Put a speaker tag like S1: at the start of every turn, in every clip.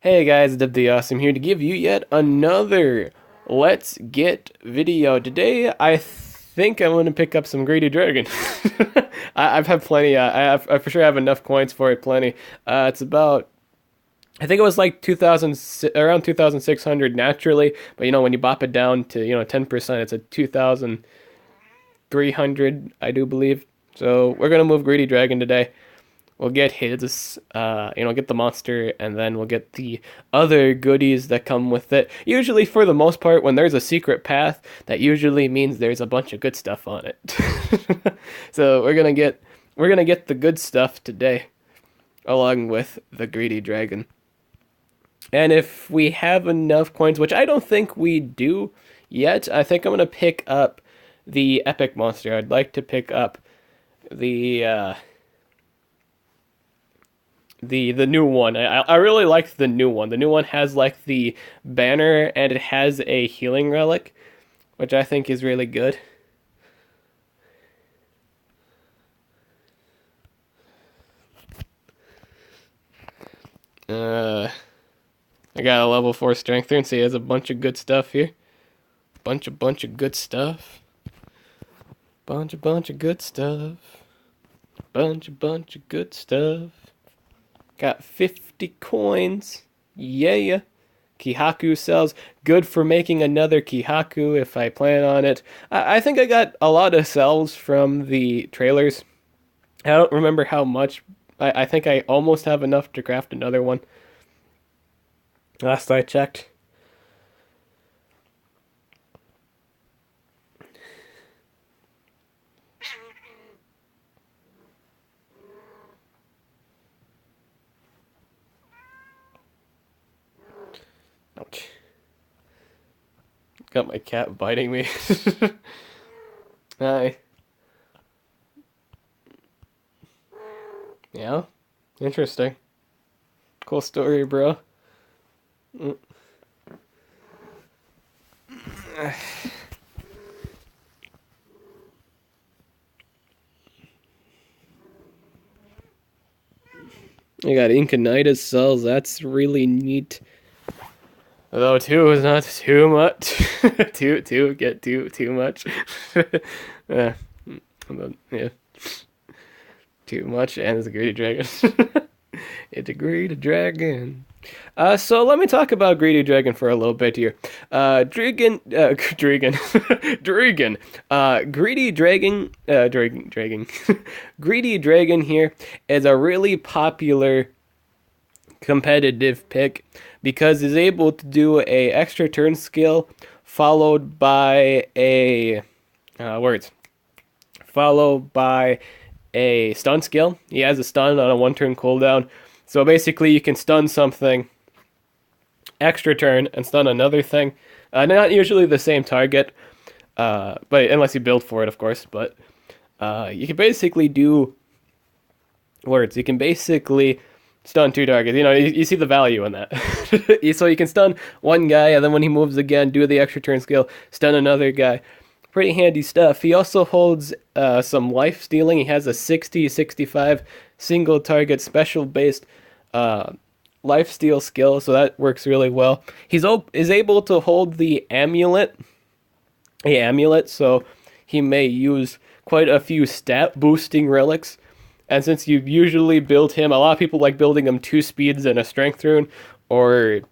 S1: Hey guys, Dib the Awesome here to give you yet another Let's Get video. Today, I think I'm going to pick up some Greedy Dragon. I've had plenty. I for sure have enough coins for it. Plenty. It's about. I think it was like 2000, around 2,600 naturally, but when you bop it down to 10%, it's at 2,300, I do believe. So we're gonna move Greedy Dragon today. We'll get his, get the monster, and then we'll get the other goodies that come with it. Usually, for the most part, when there's a secret path, that usually means there's a bunch of good stuff on it. So we're gonna get the good stuff today, along with the Greedy Dragon. And if we have enough coins, which I don't think we do yet, I think I'm gonna pick up the epic monster. I'd like to pick up the. The new one. I really like the new one. The new one has like the banner and it has a healing relic, which I think is really good. I got a level 4 strength there, and see, he has a bunch of good stuff here. Bunch of good stuff. Bunch of good stuff. Bunch of good stuff. Got 50 coins. Yeah. Kihaku cells. Good for making another Kihaku if I plan on it. I think I got a lot of cells from the trailers. I don't remember how much. I think I almost have enough to craft another one. Last I checked. Ouch. Got my cat biting me. Hi. Yeah? Interesting. Cool story, bro. I got Inconitis cells. That's really neat. Although 2 is not too much. Get too much. Yeah. Yeah. Too much, and it's a Greedy Dragon. It's a Greedy Dragon. So let me talk about Greedy Dragon for a little bit here. Dragon. Dragon. Greedy Dragon. Dragon. Greedy Dragon here is a really popular competitive pick because he's able to do a extra turn skill followed by a followed by a stun skill. He has a stun on a 1-turn cooldown. So basically you can stun something extra turn and stun another thing. Not usually the same target, but unless you build for it, of course. But you can basically do words. You can basically stun 2 targets. You see the value in that. So you can stun one guy, and then when he moves again, do the extra turn skill, stun another guy. Pretty handy stuff. He also holds some life stealing. He has a 60-65 single target special based life steal skill, so that works really well. He's is able to hold the amulet, so he may use quite a few stat boosting relics. And since you usually build him, a lot of people like building him 2 speeds and a strength rune, or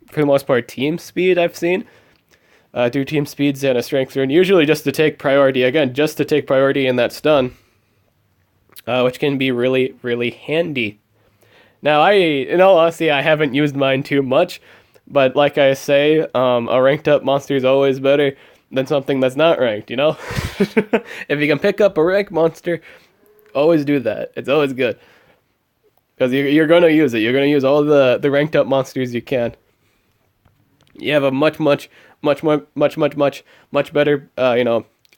S1: for the most part team speed I've seen. 2 team speeds and a strength rune, usually just to take priority. Again, just to take priority in that stun, which can be really, really handy. Now, in all honesty, I haven't used mine too much, but like I say, a ranked up monster is always better than something that's not ranked, If you can pick up a ranked monster, always do that. It's always good. Because you're going to use it. You're going to use all the ranked up monsters you can. You have a much better,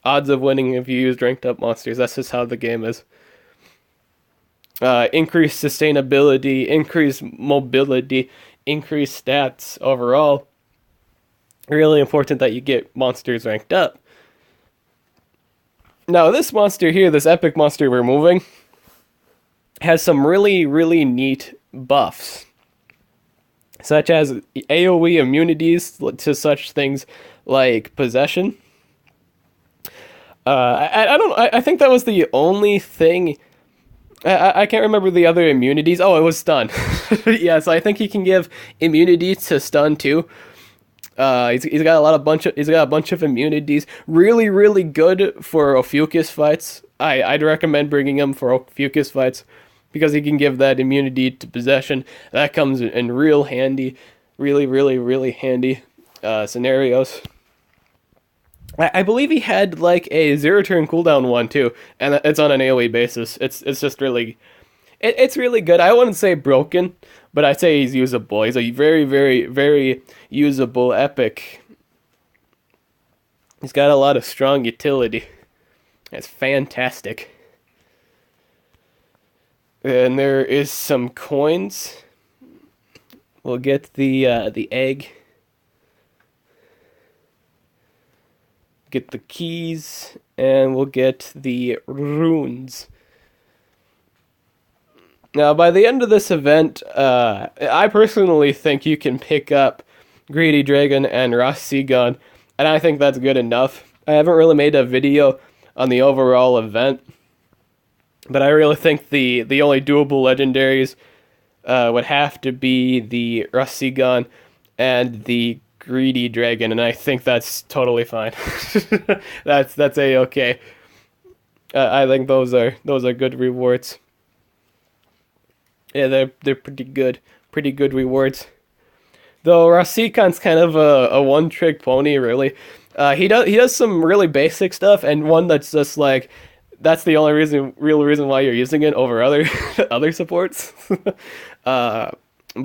S1: odds of winning if you use ranked up monsters. That's just how the game is. Increased sustainability, increased mobility, increased stats overall. Really important that you get monsters ranked up. Now, this monster here, this epic monster we're moving, has some really, really neat buffs. such as AoE immunities to such things like possession. I think that was the only thing. I can't remember the other immunities. Oh, it was stun. Yeah, so I think he can give immunity to stun too. He's got a bunch of immunities. Really, really good for Ophiuchus fights. I'd recommend bringing him for Ophiuchus fights because he can give that immunity to possession. That comes in real handy, really, really, really handy scenarios. I believe he had like a 0 turn cooldown one too, and it's on an AoE basis. It's just really, it's really good. I wouldn't say broken, but I'd say he's usable. He's a very, very, very usable epic. He's got a lot of strong utility. It's fantastic. And there is some coins. We'll get the egg. Get the keys, and we'll get the runes. Now, by the end of this event, I personally think you can pick up Greedy Dragon and Rossegon, and I think that's good enough. I haven't really made a video on the overall event, but I really think the only doable legendaries would have to be the Rossegon and the Greedy Dragon, and I think that's totally fine. that's a-okay. I think those are good rewards. Yeah, they're pretty good rewards. Though Rossegon's kind of a one-trick pony, really. He does some really basic stuff, and one that's just like that's the only real reason why you're using it over other other supports. But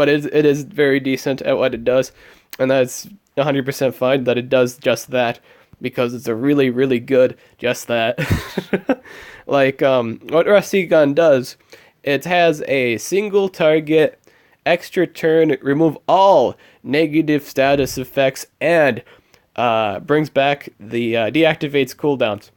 S1: it is very decent at what it does, and that's 100% fine that it does just that, because it's a really, really good just that. Like what Rossegon does, it has a single target, extra turn, remove all negative status effects, and brings back the deactivates cooldowns.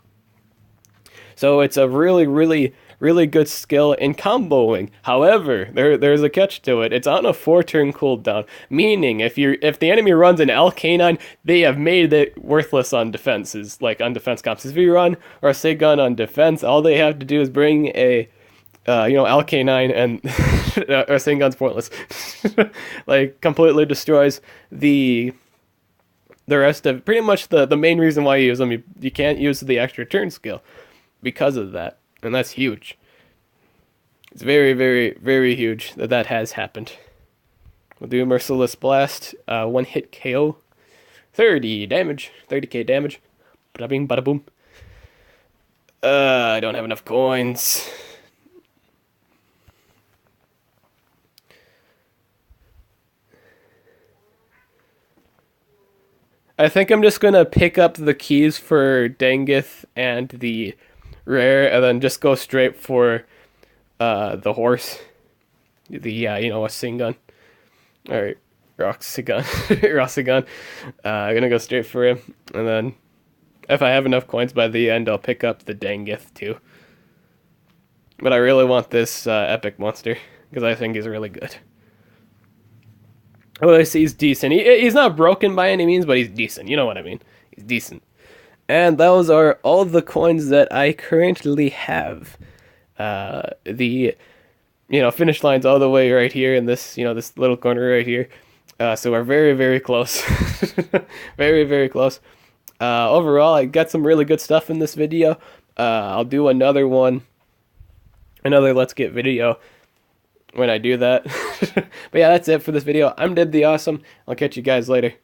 S1: So it's a really, really, really good skill in comboing. However, there's a catch to it. It's on a 4-turn cooldown, meaning if the enemy runs an L-Canine, they have made it worthless on defenses, like on defense comps. If you run Rossegon on defense, all they have to do is bring a L-Canine, and Rossegon's pointless. Like, completely destroys the rest of pretty much the main reason why you use them. You can't use the extra turn skill because of that, and that's huge. It's very, very, very huge that has happened. We'll do Merciless Blast, 1-hit KO, 30k damage. Bada bing, bada boom. I don't have enough coins. I think I'm just gonna pick up the keys for Dengith and the rare, and then just go straight for the horse. A Singun. Alright, Rossegon. I'm gonna go straight for him, and then if I have enough coins by the end, I'll pick up the Dengith too. But I really want this epic monster, because I think he's really good. Well, he's decent. He's not broken by any means, but he's decent. You know what I mean. He's decent. And those are all the coins that I currently have. The finish line's all the way right here in this, this little corner right here. So we're very, very close. Very, very close. Overall, I got some really good stuff in this video. I'll do another Let's Get video when I do that. But yeah, that's it for this video. I'm Dib the Awesome. I'll catch you guys later.